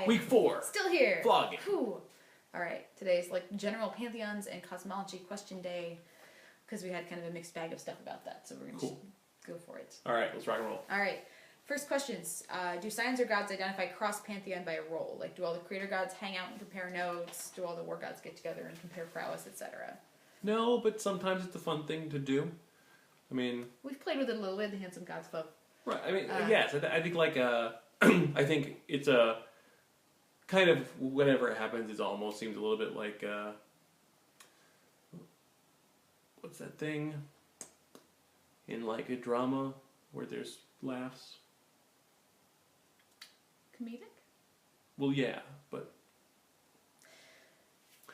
5. Week 4. Still here. Vlogging. Whew. Alright, today's like general pantheons and cosmology question day. Because we had kind of a mixed bag of stuff about that. So we're going to just go for it. Alright, let's rock and roll. Alright. First questions. Do Scions or gods identify cross-pantheon by a role? Like, do all the creator gods hang out and compare notes? Do all the war gods get together and compare prowess, etc.? No, but sometimes it's a fun thing to do. I mean... We've played with it a little bit, the Handsome Gods Club. Right, I mean, yes, I think like, I think it's a... kind of, whenever it happens, it almost seems a little bit like, what's that thing? In like a drama where there's laughs? Comedic? Well, yeah, but...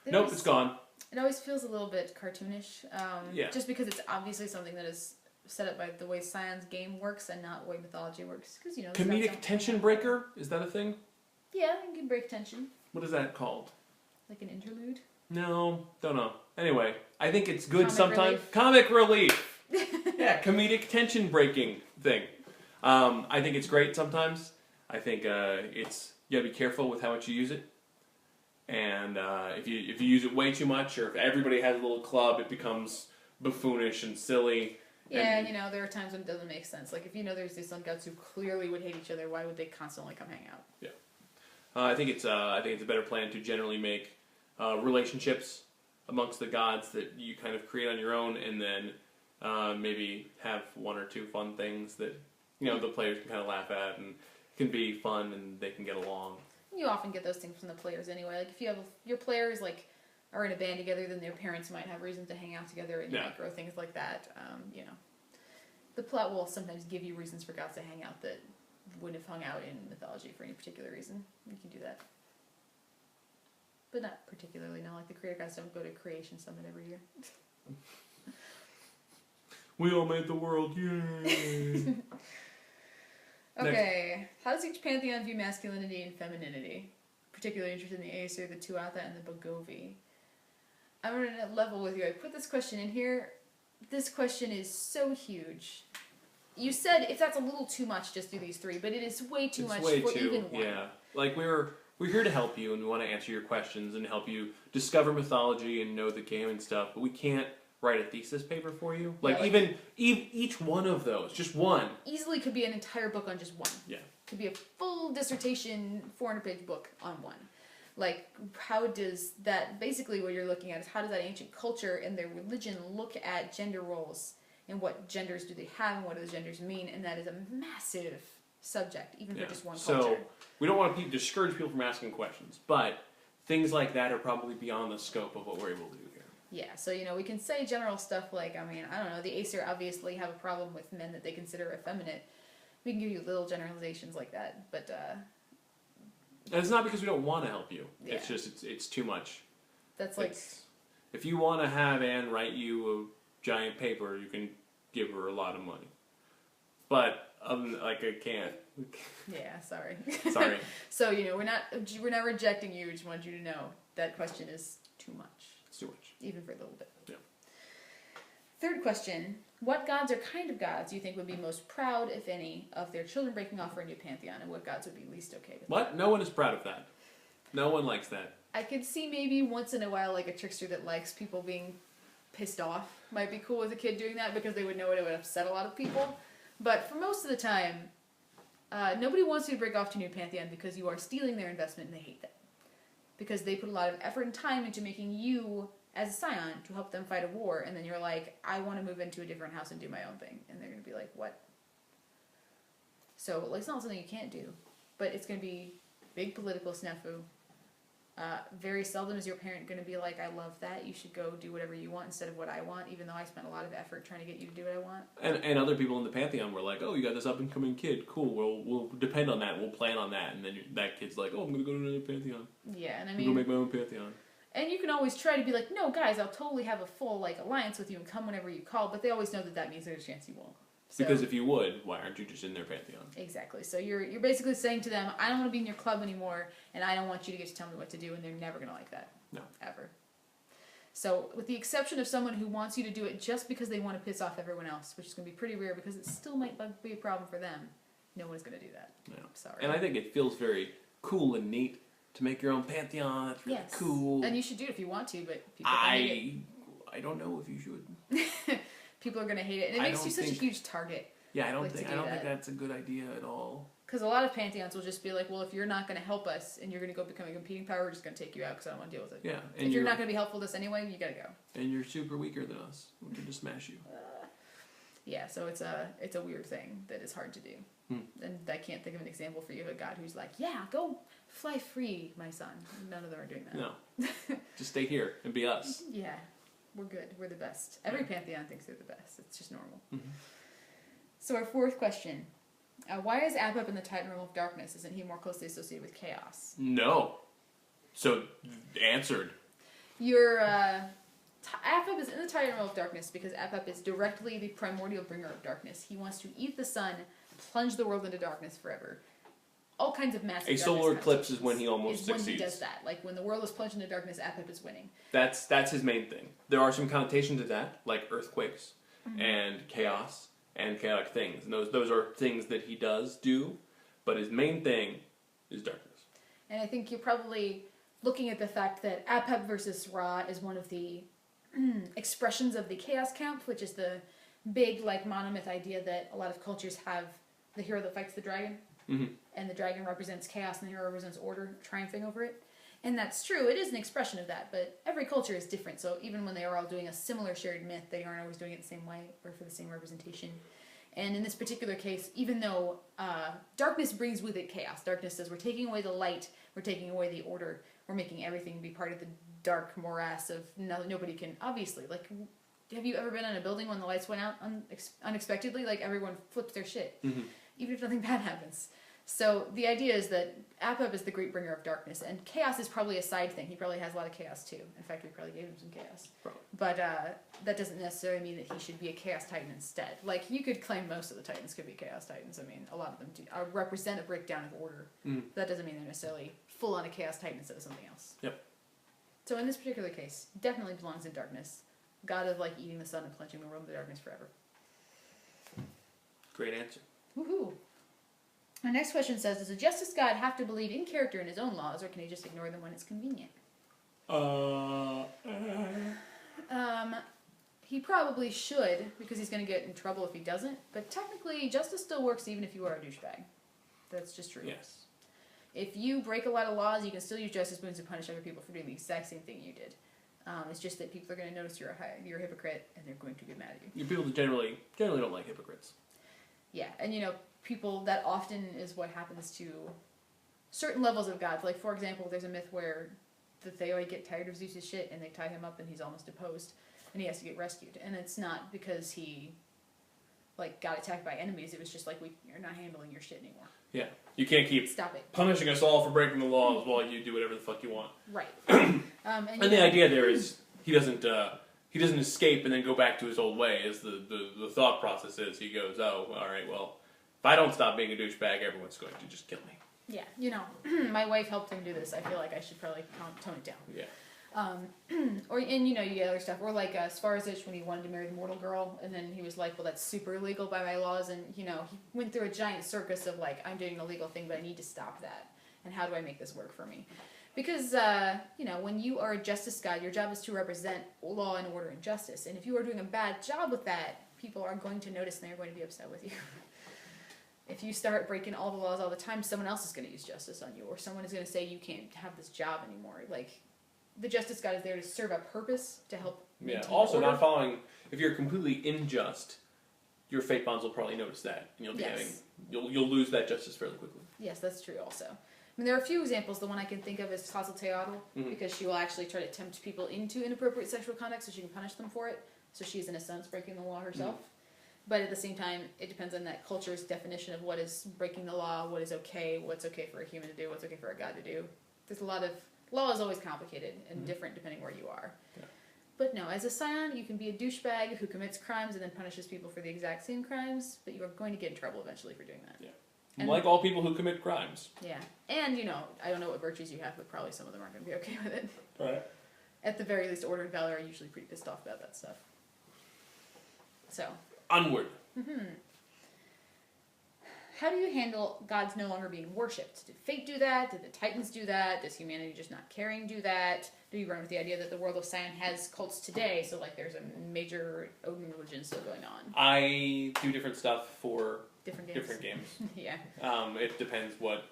It nope, always, it's gone. It always feels a little bit cartoonish. Yeah. Just because it's obviously something that is set up by the way Scion's game works and not the way mythology works. Because, you know... Comedic tension breaker? Is that a thing? Yeah, you can break tension. What is that called? Like an interlude? No, don't know. Anyway, I think it's good Comic sometimes. relief? Comic relief! Yeah, comedic tension breaking thing. I think it's great sometimes. I think it's... You gotta be careful with how much you use it. And if you use it way too much, or if everybody has a little club, it becomes buffoonish and silly. Yeah, and you know, there are times when it doesn't make sense. Like, if you know there's these sun gods who clearly would hate each other, why would they constantly come hang out? Yeah. I think it's a better plan to generally make relationships amongst the gods that you kind of create on your own, and then maybe have one or two fun things that, you know, the players can kind of laugh at and can be fun and they can get along. You often get those things from the players anyway. Like, if you have your players like are in a band together, then their parents might have reasons to hang out together, and you might grow things like that. You know, the plot will sometimes give you reasons for gods to hang out that wouldn't have hung out in mythology for any particular reason. You can do that. But not particularly, no. Like, the creator gods don't go to Creation Summit every year. We all made the world, yay! Okay, next. How does each pantheon view masculinity and femininity? Particularly interested in the Aesir, the Tuatha, and the Bogovi. I'm going to level with you. I put this question in here. This question is so huge. You said if that's a little too much, just do these 3, but it is way too much for even one. Yeah, like we're here to help you, and we want to answer your questions and help you discover mythology and know the game and stuff. But we can't write a thesis paper for you. Like, even each one of those, just one, easily could be an entire book on just one. Yeah, could be a full dissertation, 400-page book on one. Like, how does that, basically what you're looking at is how does that ancient culture and their religion look at gender roles, and what genders do they have, and what do those genders mean, and that is a massive subject, even for just one culture. So, we don't want to discourage people from asking questions, but things like that are probably beyond the scope of what we're able to do here. Yeah, so, you know, we can say general stuff like, I mean, I don't know, the Aesir obviously have a problem with men that they consider effeminate. We can give you little generalizations like that, but, and it's not because we don't want to help you. Yeah. It's just, it's too much. That's like... If you want to have Anne write you a giant paper, you can give her a lot of money. But, like, I can't. Yeah, sorry. Sorry. So, you know, we're not rejecting you, we just want you to know that question is too much. It's too much. Even for a little bit. Yeah. Third question. What gods or kind of gods do you think would be most proud, if any, of their children breaking off for a new pantheon, and what gods would be least okay with What? that? No one is proud of that. No one likes that. I could see maybe once in a while, like, a trickster that likes people being pissed off might be cool with a kid doing that, because they would know it would upset a lot of people. But for most of the time, nobody wants you to break off to a new pantheon because you are stealing their investment, and they hate that. Because they put a lot of effort and time into making you, as a Scion, to help them fight a war, and then you're like, I want to move into a different house and do my own thing. And they're going to be like, what? So, like, it's not something you can't do, but it's going to be big political snafu. Very seldom is your parent going to be like, I love that, you should go do whatever you want instead of what I want, even though I spent a lot of effort trying to get you to do what I want. And other people in the Pantheon were like, oh, you got this up-and-coming kid, cool, we'll depend on that, we'll plan on that, and then that kid's like, oh, I'm going to go to another Pantheon. Yeah, and I I'm mean... going to make my own Pantheon. And you can always try to be like, no, guys, I'll totally have a full, like, alliance with you and come whenever you call, but they always know that means there's a chance you won't. So, because if you would, why aren't you just in their Pantheon? Exactly. So you're basically saying to them, I don't want to be in your club anymore, and I don't want you to get to tell me what to do, and they're never going to like that. No. Ever. So, with the exception of someone who wants you to do it just because they want to piss off everyone else, which is going to be pretty rare because it still might be a problem for them, no one's going to do that. No. Sorry. And I think it feels very cool and neat to make your own pantheon. That's really cool. And you should do it if you want to, but people hate it. I don't know if you should. People are going to hate it. And it makes you such a huge target. Yeah, I don't think that's a good idea at all. Because a lot of pantheons will just be like, well, if you're not going to help us and you're going to go become a competing power, we're just going to take you out because I don't want to deal with it. Yeah. And if you're not going to be helpful to us anyway, you got to go. And you're super weaker than us. We can just smash you. Yeah, so it's a weird thing that is hard to do. And I can't think of an example for you of a god who's like, yeah, go fly free, my son. None of them are doing that. No. Just stay here and be us. Yeah, we're good. We're the best. Every pantheon thinks they're the best. It's just normal. Mm-hmm. So our fourth question. Why is Apep in the Titan realm of darkness? Isn't he more closely associated with chaos? No. So, answered. Your Apep is in the Titan realm of darkness because Apep is directly the primordial bringer of darkness. He wants to eat the sun, plunge the world into darkness forever. All kinds of massive A solar eclipse is when he almost succeeds. When he does that. Like, when the world is plunged into darkness, Apep is winning. That's his main thing. There are some connotations to that, like earthquakes and chaos and chaotic things. And those are things that he does do, but his main thing is darkness. And I think you're probably looking at the fact that Apep versus Ra is one of the expressions of the Chaos Camp, which is the big, like, monomyth idea that a lot of cultures have the hero that fights the dragon. Mm-hmm. And the dragon represents chaos and the hero represents order, triumphing over it. And that's true, it is an expression of that, but every culture is different, so even when they are all doing a similar shared myth, they aren't always doing it the same way or for the same representation. And in this particular case, even though darkness brings with it chaos, darkness says we're taking away the light, we're taking away the order, we're making everything be part of the dark morass of nobody can, obviously, like, have you ever been in a building when the lights went out unexpectedly? Like, everyone flips their shit, even if nothing bad happens. So the idea is that Apep is the great bringer of darkness, and chaos is probably a side thing. He probably has a lot of chaos too. In fact, we probably gave him some chaos. Probably. But that doesn't necessarily mean that he should be a chaos titan instead. Like, you could claim most of the titans could be chaos titans. I mean, a lot of them do represent a breakdown of order. That doesn't mean they're necessarily full on a chaos titan instead of something else. Yep. So in this particular case, definitely belongs in darkness. God of, like, eating the sun and plunging the world into darkness forever. Great answer. Woohoo! My next question says, does a justice god have to believe in character in his own laws, or can he just ignore them when it's convenient? He probably should, because he's going to get in trouble if he doesn't, but technically, justice still works even if you are a douchebag. That's just true. Yes. If you break a lot of laws, you can still use justice boons to punish other people for doing the exact same thing you did. It's just that people are going to notice you're a hypocrite, and they're going to get mad at you. People generally don't like hypocrites. Yeah, and people, that often is what happens to certain levels of gods. Like, for example, there's a myth where they always get tired of Zeus' shit and they tie him up and he's almost deposed and he has to get rescued. And it's not because he, like, got attacked by enemies. It was just like, you're not handling your shit anymore. Yeah. You can't keep punishing us all for breaking the laws while you do whatever the fuck you want. Right. And the idea there is he doesn't escape and then go back to his old way, as the thought process is. He goes, oh, all right, well, if I don't stop being a douchebag, everyone's going to just kill me. Yeah, my wife helped him do this. I feel like I should probably tone it down. Yeah. You get other stuff. Or like Sfarzich, when he wanted to marry the mortal girl, and then he was like, well, that's super illegal by my laws, and, he went through a giant circus of, like, I'm doing an illegal thing, but I need to stop that. And how do I make this work for me? Because, when you are a justice god, your job is to represent law and order and justice. And if you are doing a bad job with that, people are going to notice and they're going to be upset with you. If you start breaking all the laws all the time, someone else is going to use justice on you, or someone is going to say you can't have this job anymore. Like, the justice god is there to serve a purpose, to help maintain also order. Not following, if you're completely unjust, your fate bonds will probably notice that, and you'll be you'll lose that justice fairly quickly. Yes, that's true also. I mean, there are a few examples. The one I can think of is Tuatha, because she will actually try to tempt people into inappropriate sexual conduct so she can punish them for it. So she's, in a sense, breaking the law herself. But at the same time, it depends on that culture's definition of what is breaking the law, what is okay, what's okay for a human to do, what's okay for a god to do. There's a lot of... Law is always complicated and different depending where you are. Yeah. But no, as a Scion, you can be a douchebag who commits crimes and then punishes people for the exact same crimes, but you are going to get in trouble eventually for doing that. Yeah. And like all people who commit crimes. Yeah. And, I don't know what virtues you have, but probably some of them aren't going to be okay with it. Right. At the very least, Order and Valor are usually pretty pissed off about that stuff. So... Onward. how do you handle gods no longer being worshipped? Did fate do that? Did the Titans do that? Does humanity just not caring do that? Do you run with the idea that the world of Scion has cults today, so like there's a major Odin religion still going on? I do different stuff for Different games. Yeah. It depends what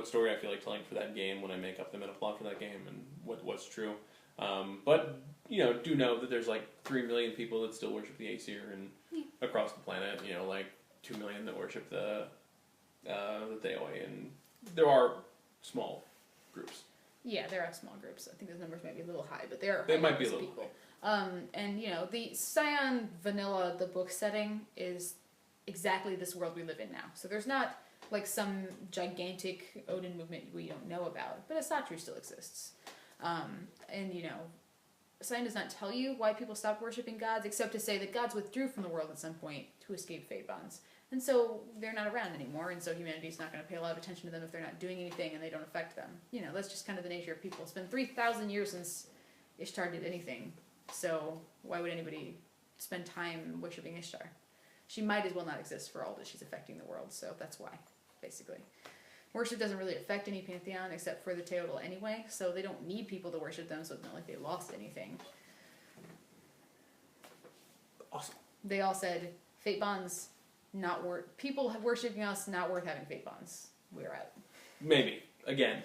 story I feel like telling for that game when I make up the meta plot for that game and what's true. But do know that there's like 3 million people that still worship the Aesir and across the planet. Like 2 million that worship the Theoi, and there are small groups. Yeah, there are small groups. I think those numbers might be a little high, but there are they might be a little people. And the Scion vanilla, the book setting is exactly this world we live in now. So there's not like some gigantic Odin movement we don't know about, but Asatru still exists. Scion does not tell you why people stopped worshipping gods, except to say that gods withdrew from the world at some point to escape fate bonds. And so they're not around anymore, and so humanity's not going to pay a lot of attention to them if they're not doing anything and they don't affect them. That's just kind of the nature of people. It's been 3,000 years since Ishtar did anything, so why would anybody spend time worshipping Ishtar? She might as well not exist for all that she's affecting the world, so that's why, basically. Worship doesn't really affect any pantheon except for the Teotl anyway, so they don't need people to worship them, so it's not like they lost anything. Awesome. They all said, fate bonds, not worth... People worshipping us, not worth having fate bonds. We're out. Maybe. Again.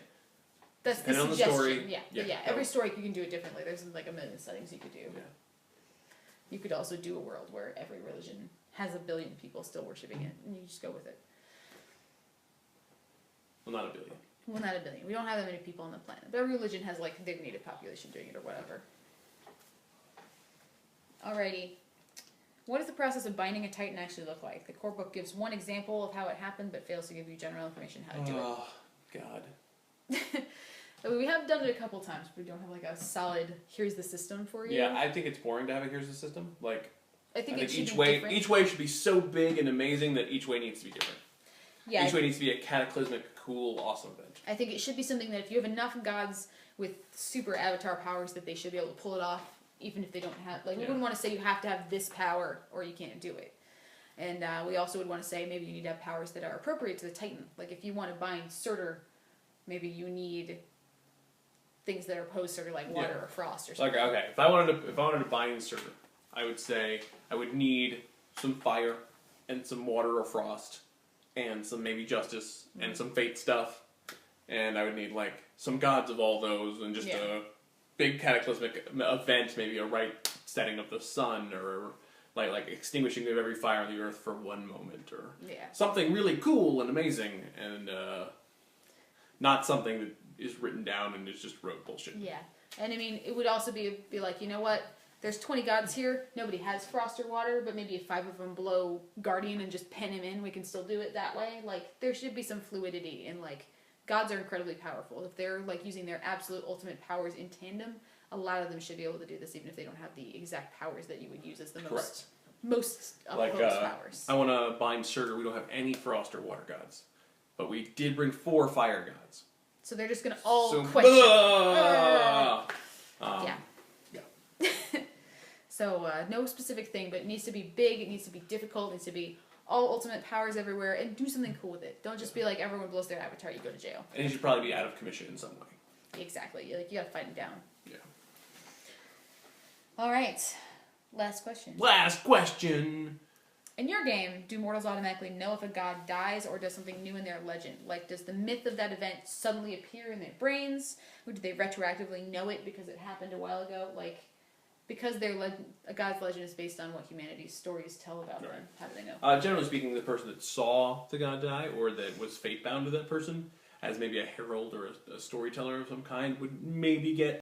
That's the Depending suggestion. on the story. Yeah. Every story you can do it differently. There's like a million settings you could do. Yeah. You could also do a world where every religion has 1 billion people still worshipping it, and you just go with it. Well, not 1 billion. Well, not 1 billion. We don't have that many people on the planet. But every religion has like their native population doing it or whatever. Alrighty. What does the process of binding a Titan actually look like? The core book gives one example of how it happened, but fails to give you general information how to do it. Oh, God. We have done it a couple times, but we don't have like a solid, here's the system for you. Yeah, I think it's boring to have a here's the system. Like, I think it should each be way, different. each way should be so big and amazing that each way needs to be different. Yeah, each way needs to be a cataclysmic, cool, awesome event. I think it should be something that if you have enough gods with super avatar powers that they should be able to pull it off, even if they don't have... Like, we wouldn't want to say you have to have this power or you can't do it. And we also would want to say maybe you need to have powers that are appropriate to the Titan. Like, if you want to bind Surtur, maybe you need things that are opposed to like water or frost or something. Like, okay, if I wanted to bind Surtur, I would say I would need some fire and some water or frost and some maybe justice and some fate stuff, and I would need like some gods of all those and just a big cataclysmic event, maybe a right setting of the sun or like extinguishing of every fire on the earth for one moment or something really cool and amazing and not something that is written down and is just rote bullshit. Yeah, and I mean it would also be like, you know what? There's 20 gods here. Nobody has frost or water, but maybe if 5 of them blow Guardian and just pen him in, we can still do it that way. Like, there should be some fluidity, and, like, gods are incredibly powerful. If they're, like, using their absolute ultimate powers in tandem, a lot of them should be able to do this, even if they don't have the exact powers that you would use as the most opposed powers. I want to bind Surtur. We don't have any frost or water gods, but we did bring 4 fire gods. So they're just going to all question. Yeah. So, no specific thing, but it needs to be big, it needs to be difficult, it needs to be all ultimate powers everywhere, and do something cool with it. Don't just be like, everyone blows their avatar, you go to jail. And he should probably be out of commission in some way. Exactly. You gotta fight him down. Yeah. Alright. Last question. Last question! In your game, do mortals automatically know if a god dies, or does something new in their legend? Like, does the myth of that event suddenly appear in their brains? Or do they retroactively know it because it happened a while ago? Like... Because a god's legend is based on what humanity's stories tell about them. How do they know? Generally speaking, the person that saw the god die, or that was fate-bound to that person, as maybe a herald or a storyteller of some kind, would maybe get